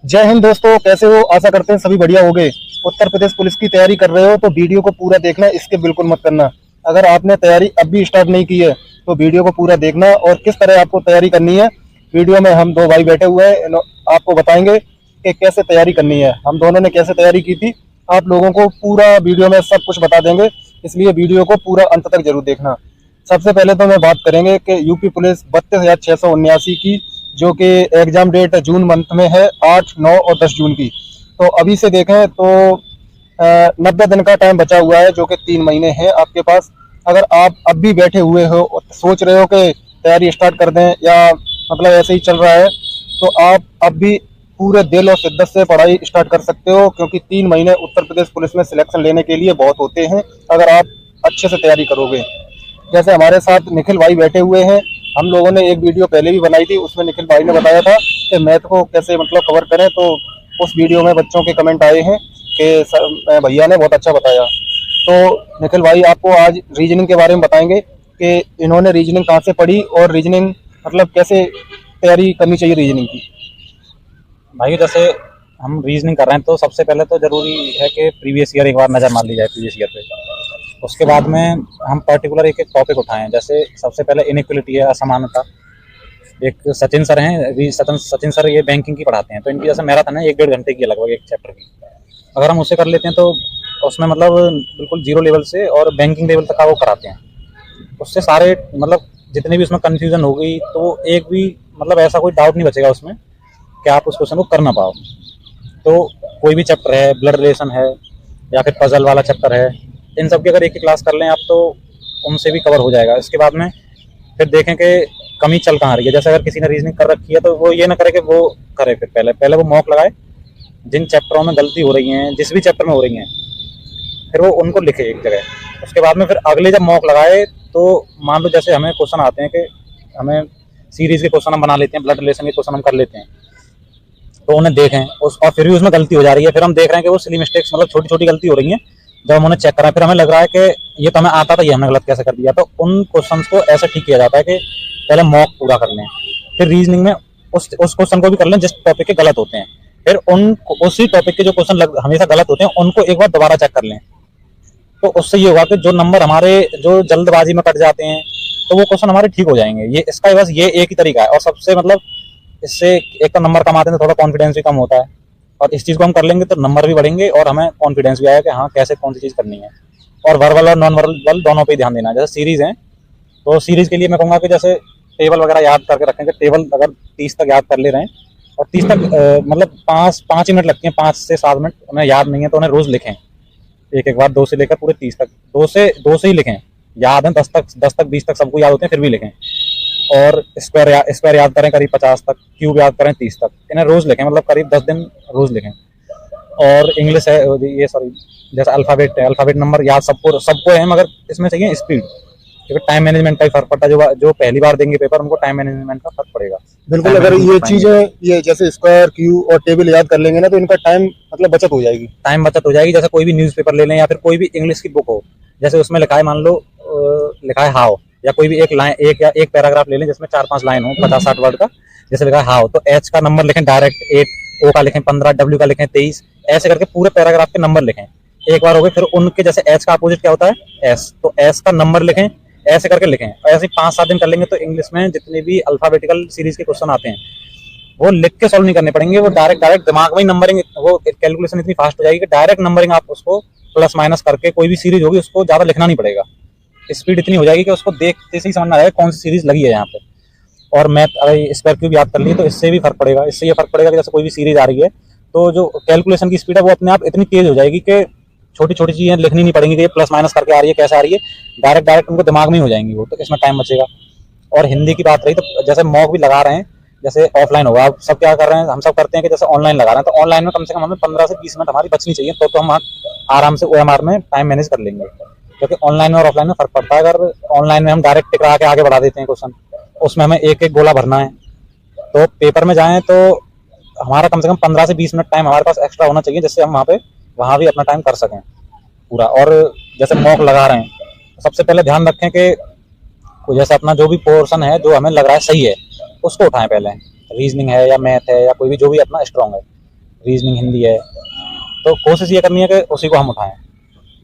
जय हिंद दोस्तों, कैसे हो? आशा करते हैं सभी बढ़िया होंगे। उत्तर प्रदेश पुलिस की तैयारी कर रहे हो तो वीडियो को पूरा देखना, इसके बिल्कुल मत करना। अगर आपने तैयारी अब भी स्टार्ट नहीं की है तो वीडियो को पूरा देखना। और किस तरह आपको तैयारी करनी है, वीडियो में हम दो भाई बैठे हुए हैं, आपको बताएंगे कि कैसे तैयारी करनी है। हम दोनों ने कैसे तैयारी की थी, आप लोगों को पूरा वीडियो में सब कुछ बता देंगे, इसलिए वीडियो को पूरा अंत तक जरूर देखना। सबसे पहले तो मैं बात करेंगे कि यूपी पुलिस 32,679 की, जो कि एग्जाम डेट जून मंथ में है, 8, 9 और 10 जून की। तो अभी से देखें तो 90 दिन का टाइम बचा हुआ है, जो कि 3 महीने हैं आपके पास। अगर आप अब भी बैठे हुए हो और सोच रहे हो कि तैयारी स्टार्ट कर दें या मतलब ऐसे ही चल रहा है, तो आप अब भी पूरे दिल और शिद्दत से पढ़ाई स्टार्ट कर सकते हो, क्योंकि 3 महीने उत्तर प्रदेश पुलिस में सिलेक्शन लेने के लिए बहुत होते हैं अगर आप अच्छे से तैयारी करोगे। जैसे हमारे साथ निखिल भाई बैठे हुए हैं, हम लोगों ने एक वीडियो पहले भी बनाई थी, उसमें निखिल भाई ने बताया था कि मैथ को कैसे मतलब कवर करें। तो उस वीडियो में बच्चों के कमेंट आए हैं कि भैया ने बहुत अच्छा बताया। तो निखिल भाई आपको आज रीजनिंग के बारे में बताएंगे कि इन्होंने रीजनिंग कहाँ से पढ़ी और रीजनिंग मतलब कैसे तैयारी करनी चाहिए रीजनिंग की। भाई जैसे हम रीजनिंग कर रहे हैं तो सबसे पहले तो जरूरी है कि प्रीवियस ईयर एक बार नज़र मार ली जाए प्रीवियस ईयर पे। उसके बाद में हम पर्टिकुलर एक एक टॉपिक उठाएं। जैसे सबसे पहले इनइक्वलिटी है, असमानता। एक सचिन सर हैं, सचिन सर ये बैंकिंग की पढ़ाते हैं, तो इनकी जैसे मैराथन है 1-1.5 घंटे की है लगभग एक चैप्टर की। अगर हम उससे कर लेते हैं तो उसमें मतलब बिल्कुल जीरो लेवल से और बैंकिंग लेवल तक का वो कराते हैं। उससे सारे मतलब जितने भी उसमें कन्फ्यूजन हो गई तो एक भी मतलब ऐसा कोई डाउट नहीं बचेगा उसमें कि आप उस क्वेश्चन को कर ना पाओ। तो कोई भी चैप्टर है, ब्लड रिलेशन है या फिर पजल वाला चैप्टर है, इन सब की अगर एक ही क्लास कर लें आप तो उनसे भी कवर हो जाएगा। इसके बाद में फिर देखें कि कमी चल कहाँ रही है। जैसे अगर किसी ने रीजनिंग कर रखी है तो वो ये ना करे कि वो करे, फिर पहले पहले वो मॉक लगाए, जिन चैप्टरों में गलती हो रही है, जिस भी चैप्टर में हो रही है, फिर वो उनको लिखे एक जगह। उसके बाद में फिर अगले जब मॉक लगाए तो मान लो जैसे हमें क्वेश्चन आते हैं कि हमें सीरीज के क्वेश्चन हम बना लेते हैं, ब्लड रिलेशन के क्वेश्चन हम कर लेते हैं, तो उन्हें देखें उस और फिर भी उसमें गलती हो जा रही है, फिर हम देख रहे हैं कि वो सिली मिस्टेक्स मतलब छोटी छोटी गलती हो रही है। जब हम उन्हें चेक करा फिर हमें लग रहा है कि ये तो हमें आता था, ये हमने गलत कैसे कर दिया, तो उन क्वेश्चन को ऐसा ठीक किया जाता है कि पहले मॉक पूरा कर लें, फिर रीजनिंग में उस क्वेश्चन को भी कर लें जिस टॉपिक के गलत होते हैं, फिर उन उसी टॉपिक के जो क्वेश्चन हमेशा गलत होते हैं उनको एक बार दोबारा चेक कर लें। तो उससे ये होगा कि जो नंबर हमारे जो जल्दबाजी में कट जाते हैं तो वो क्वेश्चन हमारे ठीक हो जाएंगे। ये इसका बस ये एक ही तरीका है। और सबसे मतलब इससे एक तो नंबर कम आते हैं तो थोड़ा कॉन्फिडेंस भी कम होता है, और इस चीज़ को हम कर लेंगे तो नंबर भी बढ़ेंगे और हमें कॉन्फिडेंस भी आएगा कि हाँ कैसे कौन सी चीज़ करनी है। और वर्बल और नॉन वर्बल दोनों पे ध्यान देना है। जैसे सीरीज है तो सीरीज के लिए मैं कहूँगा कि जैसे टेबल वगैरह याद करके रखें कि टेबल अगर 30 तक याद कर ले रहे हैं और 30 तक मतलब 5 ही मिनट लगते हैं, 5 से 7 मिनट, उन्हें याद नहीं है तो उन्हें रोज लिखें एक एक बार 2 से लेकर पूरे 30 तक, 2 से ही लिखें। याद है 10 तक 20 तक सबको याद होते हैं फिर भी लिखें। और स्क्वायर याद करें करीब 50 तक, क्यूब याद करें 30 तक, इन्हें रोज लिखें, मतलब करीब 10 दिन रोज लिखें। और इंग्लिश है ये सॉरी जैसे अल्फाबेट है, अल्फाबेट नंबर याद सबको है, मगर इसमें चाहिए स्पीड, क्योंकि टाइम मैनेजमेंट का ही फर्क पड़ता है। जो पहली बार देंगे पेपर उनको टाइम मैनेजमेंट का फर्क पड़ेगा। बिल्कुल, अगर ये चीजें ये जैसे स्क्वायर, क्यूब और टेबल याद कर लेंगे ना तो इनका टाइम मतलब बचत हो जाएगी। टाइम बचत हो जाएगी। जैसे कोई भी न्यूज़पेपर ले लें या फिर कोई भी इंग्लिश की बुक हो, जैसे उसमें लिखा है मान लो लिखा है हाउ, या कोई भी एक लाइन एक पैराग्राफ ले लें जिसमें 4-5 लाइन हो 50-60 वर्ड का, जैसे लिखा है हाउ, तो एच का नंबर लिखें डायरेक्ट 8, ओ का लिखें 15, डब्ल्यू का लिखें 23, ऐसे करके पूरे पैराग्राफ के नंबर लिखें। एक बार हो गए, फिर उनके जैसे एच का अपोजिट क्या होता है एस, तो एस का नंबर लिखें, ऐसे करके लिखें। ऐसे 5-7 दिन कर लेंगे तो इंग्लिश में जितने भी अल्फाबेटिकल सीरीज के क्वेश्चन आते हैं वो लिख के सॉल्व नहीं करने पड़ेंगे, वो डायरेक्ट दिमाग में ही नंबरिंग, वो कैलकुलेशन इतनी फास्ट हो जाएगी कि डायरेक्ट नंबरिंग आप उसको प्लस माइनस करके कोई भी सीरीज होगी उसको ज्यादा लिखना नहीं पड़ेगा। स्पीड इतनी हो जाएगी कि उसको देखते से ही समझ में आएगा कौन सी सीरीज लगी है यहाँ पे। और मैथ अगर स्क्वायर क्यूब याद कर लिए तो इससे भी फर्क पड़ेगा। इससे ये फर्क पड़ेगा कि जैसे कोई भी सीरीज आ रही है तो जो कैलकुलेशन की स्पीड है वो अपने आप इतनी तेज हो जाएगी कि छोटी छोटी चीजें लिखनी नहीं पड़ेंगी कि ये प्लस माइनस करके आ रही है, कैसे आ रही है, डायरेक्ट उनको दिमाग में ही हो जाएंगी वो, तो इसमें टाइम बचेगा। और हिंदी की बात रही तो जैसे मॉक भी लगा रहे हैं, जैसे ऑफलाइन होगा, आप सब क्या कर रहे हैं, हम सब करते हैं कि जैसे ऑनलाइन लगा रहे हैं, तो ऑनलाइन में कम से कम हमें 15 से 20 मिनट हमारी बचनी चाहिए, तो हम आराम से OMR में टाइम मैनेज कर लेंगे। क्योंकि ऑनलाइन में और ऑफलाइन में फर्क पड़ता है। अगर ऑनलाइन में हम डायरेक्ट टिकरा के आगे बढ़ा देते हैं क्वेश्चन, उसमें हमें एक एक गोला भरना है, तो पेपर में जाएं तो हमारा कम से कम 15 से 20 मिनट टाइम हमारे पास एक्स्ट्रा होना चाहिए, जिससे हम वहाँ भी अपना टाइम कर सकें पूरा। और जैसे मॉक लगा रहे हैं तो सबसे पहले ध्यान रखें कि जैसे अपना जो भी पोर्शन है जो हमें लग रहा है सही है उसको उठाएं पहले। रीजनिंग है या मैथ है या कोई भी जो भी अपना स्ट्रांग है, रीजनिंग हिंदी है, तो कोशिश ये करनी है कि उसी को हम उठाएं।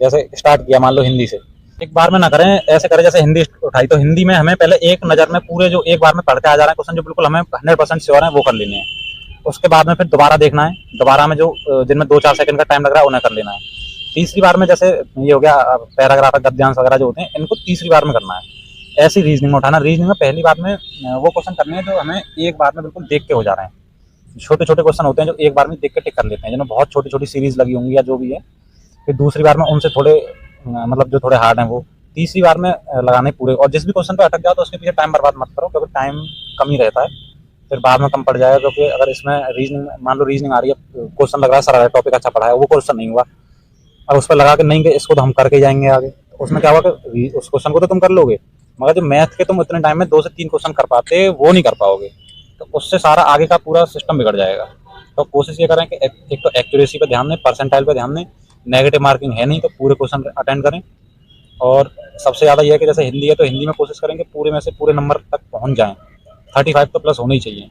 जैसे स्टार्ट किया मान लो हिंदी से, एक बार में ना करें, ऐसे करें जैसे हिंदी उठाई तो हिंदी में हमें पहले एक नज़र में पूरे जो एक बार में पढ़ते आ जा रहे हैं क्वेश्चन, जो बिल्कुल हमें 100% श्योर है वो कर लेने हैं। उसके बाद में फिर दोबारा देखना है, दोबारा में जो जिनमें 2-4 सेकंड का टाइम लग रहा है उन्हें कर लेना है। तीसरी बार में जैसे ये हो गया पैराग्राफ गद्यांश वगैरह जो होते हैं, इनको तीसरी बार में करना है। ऐसी रीजनिंग में उठाना। रीजनिंग में पहली बार में वो क्वेश्चन करने हैं जो हमें एक बार में बिल्कुल देख के हो जा रहे हैं। छोटे छोटे क्वेश्चन होते हैं जो एक बार में देख के टिक कर लेते हैं, जिनमें बहुत छोटी छोटी सीरीज लगी होंगी या जो भी है। फिर दूसरी बार में उनसे थोड़े मतलब जो थोड़े हार्ड हैं वो तीसरी बार में लगाने पूरे। और जिस भी क्वेश्चन पे अटक जाओ तो उसके पीछे टाइम बर्बाद मत करो, क्योंकि टाइम कम ही रहता है, फिर बाद में कम पड़ जाएगा। क्योंकि अगर इसमें रीजनिंग मान लो रीजनिंग आ रही है, क्वेश्चन लग रहा है सरल है, टॉपिक अच्छा पढ़ा है, वो क्वेश्चन नहीं हुआ, और उस पर लगा के नहीं कि इसको तो हम करके जाएंगे आगे, तो उसमें क्या हुआ कि उस क्वेश्चन को तो तुम कर लोगे, मगर जो मैथ के तुम इतने टाइम में 2 से 3 क्वेश्चन कर पाते वो नहीं कर पाओगे, तो उससे सारा आगे का पूरा सिस्टम बिगड़ जाएगा। तो कोशिश ये करें कि एक तो एक्यूरेसी पे ध्यान दें, परसेंटाइल पे ध्यान दें, नेगेटिव मार्किंग है नहीं तो पूरे क्वेश्चन अटेंड करें। और सबसे ज़्यादा यह है कि जैसे हिंदी है तो हिंदी में कोशिश करें कि पूरे में से पूरे नंबर तक पहुंच जाएं, 35 तो प्लस होने ही चाहिए।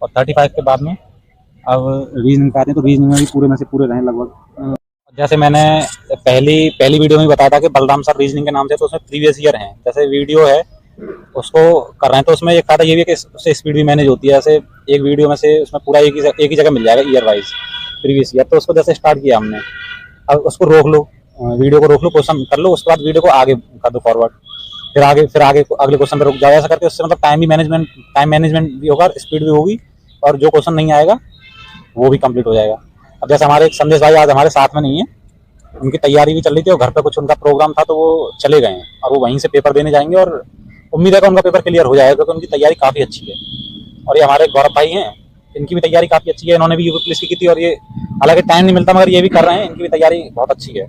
और 35 के बाद में अब रीजनिंग पे आते हैं, तो रीजनिंग में भी पूरे में से पूरे रहें लगभग। जैसे मैंने पहली वीडियो में बताया था कि बलराम सर रीजनिंग के नाम से, तो उसमें प्रीवियस ईयर हैं, जैसे वीडियो है उसको कर रहे हैं, तो उसमें एक फायदा ये भी है कि उससे स्पीड भी मैनेज होती है। जैसे एक वीडियो में से उसमें पूरा एक ही जगह मिल जाएगा ईयर वाइज प्रीवियस ईयर। तो उसको जैसे स्टार्ट किया हमने, अब उसको रोक लो, वीडियो को रोक लो, क्वेश्चन कर लो, उसके बाद वीडियो को आगे कर दो फॉरवर्ड, फिर आगे अगले क्वेश्चन पर रुक जाओ। ऐसा करके उससे मतलब टाइम मैनेजमेंट भी होगा, स्पीड भी होगी, और जो क्वेश्चन नहीं आएगा वो भी कंप्लीट हो जाएगा। अब जैसे हमारे एक संदेश भाई आज हमारे साथ में नहीं है, उनकी तैयारी भी चल रही थी और घर पे कुछ उनका प्रोग्राम था तो वो चले गए हैं, और वो वहीं से पेपर देने जाएंगे, और उम्मीद है कि उनका पेपर क्लियर हो जाएगा, क्योंकि उनकी तैयारी काफ़ी अच्छी है। और ये हमारे गौरव भाई हैं, इनकी भी तैयारी काफ़ी अच्छी है, इन्होंने भी यूपी पुलिस की थी, और ये हालांकि टाइम नहीं मिलता मगर ये भी कर रहे हैं, इनकी भी तैयारी बहुत अच्छी है।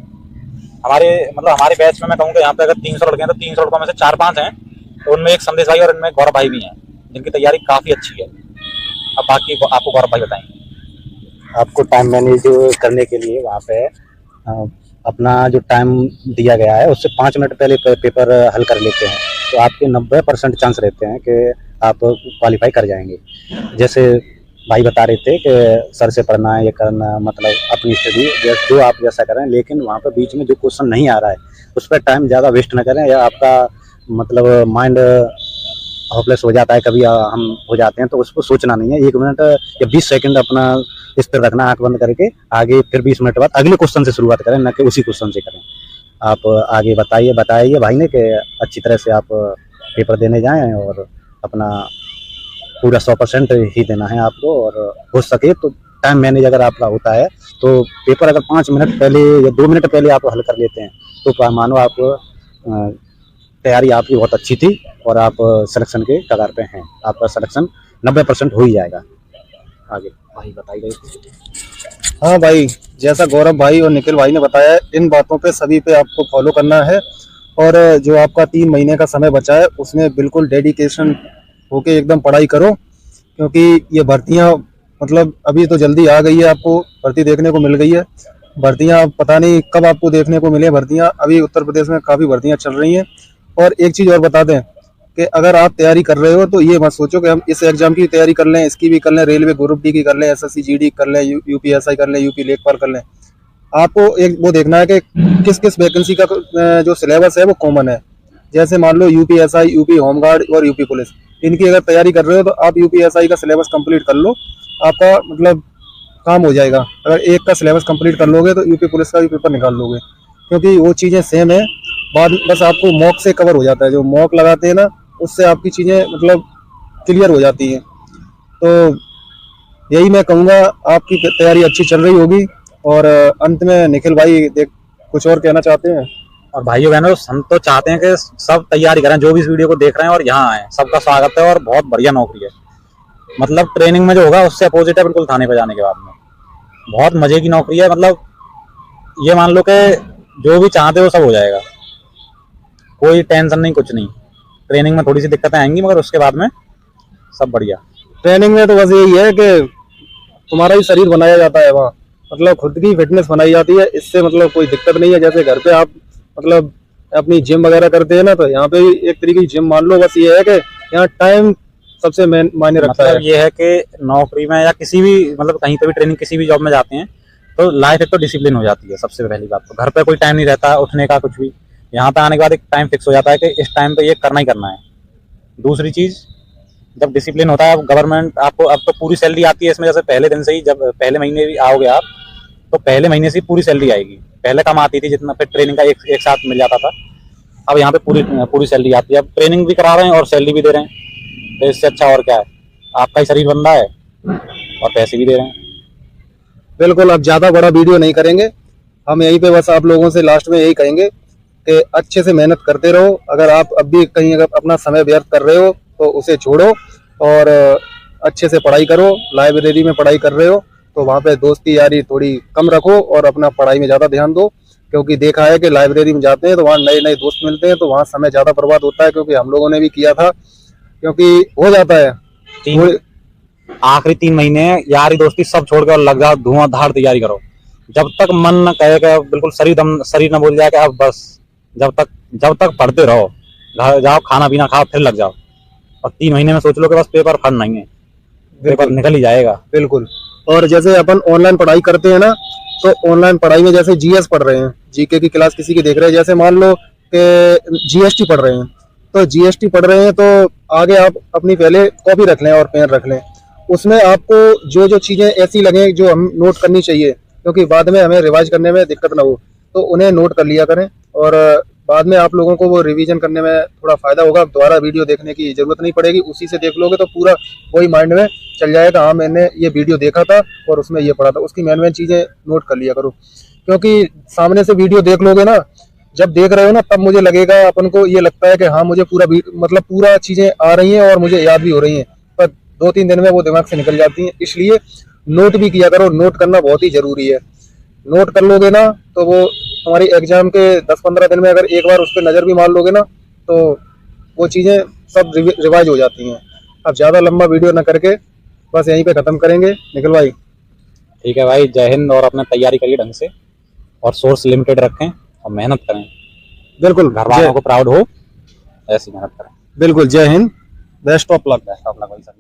हमारे बैच में मैं कहूँगा यहाँ पे अगर 300 लड़के हैं तो 300 लड़कों में से 4-5 हैं, तो उनमें एक संदेश भाई और इनमें गौरव भाई भी हैं, जिनकी तैयारी काफ़ी अच्छी है। अब बाकी आपको गौरव भाई बताएंगे। आपको टाइम मैनेज करने के लिए वहाँ पे अपना जो टाइम दिया गया है उससे 5 मिनट पहले पेपर हल कर लेते हैं, तो आपके 90% चांस रहते हैं कि आप क्वालिफाई कर जाएंगे। जैसे भाई बता रहे थे कि सर से पढ़ना है, ये करना, मतलब अपनी स्टडी जो आप जैसा करें, लेकिन वहाँ पर बीच में जो क्वेश्चन नहीं आ रहा है उस पर टाइम ज़्यादा वेस्ट ना करें, या आपका मतलब माइंड होपलेस हो जाता है, कभी हम हो जाते हैं, तो उसको सोचना नहीं है। 1 मिनट या 20 सेकंड अपना इस पर रखना, आंख बंद करके आगे, फिर 20 मिनट बाद अगले क्वेश्चन से शुरुआत करें, न कि उसी क्वेश्चन से करें। आप आगे बताइए भाई ने कि अच्छी तरह से आप पेपर देने जाएं, और अपना पूरा 100% ही देना है आपको, और हो सके तो टाइम मैनेज अगर आपका होता है तो पेपर अगर 5 मिनट पहले या 2 मिनट पहले आप हल कर लेते हैं तो मानो आप तैयारी आपकी बहुत अच्छी थी और आप सिलेक्शन के कगार पे हैं, आपका सिलेक्शन 90% हो ही जाएगा। आगे भाई बताइए। हाँ भाई, जैसा गौरव भाई और निखिल भाई ने बताया, इन बातों पे सभी पे आपको फॉलो करना है, और जो आपका 3 महीने का समय बचा है उसमें बिल्कुल डेडिकेशन होके एकदम पढ़ाई करो, क्योंकि ये भर्तियाँ मतलब अभी तो जल्दी आ गई है, आपको भर्ती देखने को मिल गई है। भर्तियाँ पता नहीं कब आपको देखने को मिले, भर्तियाँ अभी उत्तर प्रदेश में काफ़ी भर्तियाँ चल रही हैं। और एक चीज़ और बता दें कि अगर आप तैयारी कर रहे हो तो ये मत सोचो कि हम इस एग्जाम की तैयारी कर लें, इसकी भी कर लें, रेलवे ग्रुप डी की कर लें, एसएससी जीडी कर लें, यूपीएसआई कर लें, यूपी लेखपाल कर लें। आपको एक वो देखना है कि किस किस वैकेंसी का जो सिलेबस है वो कॉमन है। जैसे मान लो यूपीएसआई, यूपी होमगार्ड और यूपी पुलिस, इनकी अगर तैयारी कर रहे हो तो आप यूपीएसआई का सिलेबस कंप्लीट कर लो, आपका मतलब काम हो जाएगा। अगर एक का सिलेबस कंप्लीट कर लोगे तो यूपी पुलिस का भी पेपर निकाल लोगे, क्योंकि वो चीज़ें सेम है। बाद बस आपको मॉक से कवर हो जाता है, जो मॉक लगाते हैं ना उससे आपकी चीज़ें मतलब क्लियर हो जाती हैं। तो यही मैं कहूँगा, आपकी तैयारी अच्छी चल रही होगी। और अंत में निखिल भाई कुछ और कहना चाहते हैं? और भाइयों बहनों, हम तो चाहते हैं कि सब तैयारी करें, जो भी इस वीडियो को देख रहे हैं और यहाँ आए, सबका स्वागत है और बहुत बढ़िया नौकरी है। मतलब ट्रेनिंग में जो होगा उससे अपोजिट है बिल्कुल, थाने पे जाने के बाद में बहुत मजे की नौकरी है। मतलब ये मान लो कि जो भी चाहते हो सब हो जाएगा, कोई टेंशन नहीं, कुछ नहीं। ट्रेनिंग में थोड़ी सी दिक्कतें आएंगी मगर उसके बाद में सब बढ़िया। ट्रेनिंग में तो बस यही है कि तुम्हारा ही शरीर बनाया जाता है वहाँ, मतलब खुद की फिटनेस बनाई जाती है, इससे मतलब कोई दिक्कत नहीं है। जैसे घर पे आप मतलब अपनी जिम वगैरह करते हैं ना, तो यहाँ पे भी एक तरीके की जिम मान लो। बस ये है कि यहाँ टाइम सबसे मायने रखता है। मतलब ये है कि नौकरी में या किसी भी मतलब कहीं पे भी ट्रेनिंग किसी भी जॉब में जाते हैं तो लाइफ एक तो डिसिप्लिन हो जाती है सबसे पहली बात। तो घर पे कोई टाइम नहीं रहता उठने का कुछ भी, यहाँ पे आने के बाद एक टाइम फिक्स हो जाता है कि इस टाइम पे ये करना ही करना है। दूसरी चीज, जब डिसिप्लिन होता है, गवर्नमेंट आपको अब तो पूरी सैलरी आती है इसमें। जैसे पहले दिन से ही, जब पहले महीने भी आओगे आप तो पहले महीने से पूरी सैलरी आएगी। पहले कम आती थी जितना, फिर ट्रेनिंग का एक साथ मिल जाता था। अब यहाँ पे पूरी सैलरी आती है। अब ट्रेनिंग भी करा रहे हैं और सैलरी भी दे रहे हैं, तो इससे अच्छा और क्या है। आपका ही शरीर बन रहा है और पैसे भी दे रहे हैं। बिल्कुल, अब ज्यादा बड़ा वीडियो नहीं करेंगे हम, यहीं पे बस आप लोगों से लास्ट में यही कहेंगे कि अच्छे से मेहनत करते रहो। अगर आप अब भी कहीं अगर अपना समय व्यर्थ कर रहे हो तो उसे छोड़ो और अच्छे से पढ़ाई करो। लाइब्रेरी में पढ़ाई कर रहे हो तो वहाँ पे दोस्ती यारी थोड़ी कम रखो और अपना पढ़ाई में ज़्यादा ध्यान दो, क्योंकि देखा है कि लाइब्रेरी में जाते हैं तो वहाँ नए नए दोस्त मिलते हैं, तो वहाँ समय ज़्यादा बर्बाद होता है। क्योंकि हम लोगों ने भी किया था, क्योंकि हो जाता है आखिरी 3 महीने यारी दोस्ती सब छोड़ के और लग जाओ धुआंधार तैयारी करो। जब तक मन न कहे कि बिल्कुल शरीर न बोल जाए कि अब बस, जब तक पढ़ते रहो, घर जाओ खाना पीना खाओ फिर लग जाओ। और 3 महीने में सोच लो कि बस पेपर फट नहीं है, पेपर निकल ही जाएगा। बिल्कुल। और जैसे अपन ऑनलाइन पढ़ाई करते हैं ना, तो ऑनलाइन पढ़ाई में जैसे जीएस पढ़ रहे हैं, जीके की क्लास किसी की देख रहे हैं, जैसे मान लो कि जीएसटी पढ़ रहे हैं, तो जीएसटी पढ़ रहे हैं तो आगे आप अपनी पहले कॉपी रख लें और पेन रख लें। उसमें आपको जो जो चीज़ें ऐसी लगें जो हम नोट करनी चाहिए, क्योंकि बाद में हमें रिवाइज करने में दिक्कत ना हो, तो उन्हें नोट कर लिया करें। और बाद में आप लोगों को वो रिवीजन करने में थोड़ा फायदा होगा। दोबारा वीडियो देखने की जरूरत नहीं पड़ेगी, उसी से देख लोगे तो पूरा वही माइंड में चल जाएगा। हाँ, मैंने ये वीडियो देखा था और उसमें ये पढ़ा था, उसकी मेन चीज़ें नोट कर लिया करो। क्योंकि सामने से वीडियो देख लोगे ना, जब देख रहे हो ना, तब मुझे लगेगा, अपन को ये लगता है कि हाँ मुझे पूरा चीज़ें आ रही हैं और मुझे याद भी हो रही हैं, पर 2-3 दिन में वो दिमाग से निकल जाती हैं। इसलिए नोट भी किया करो, नोट करना बहुत ही जरूरी है। नोट कर लोगे ना तो वो हमारी एग्जाम के 10-15 दिन में अगर एक बार उस पर नज़र भी मार लोगे ना, तो वो चीज़ें सब रिवाइज हो जाती हैं। अब ज़्यादा लंबा वीडियो ना करके बस यहीं पे ख़त्म करेंगे। निखिल भाई, ठीक है भाई, जय हिंद। और अपना तैयारी करिए ढंग से और सोर्स लिमिटेड रखें और मेहनत करें। बिल्कुल, घर वालों को प्राउड हो, ऐसी मेहनत करें। बिल्कुल। जय Hind, best of luck. Best of luck भाई सर।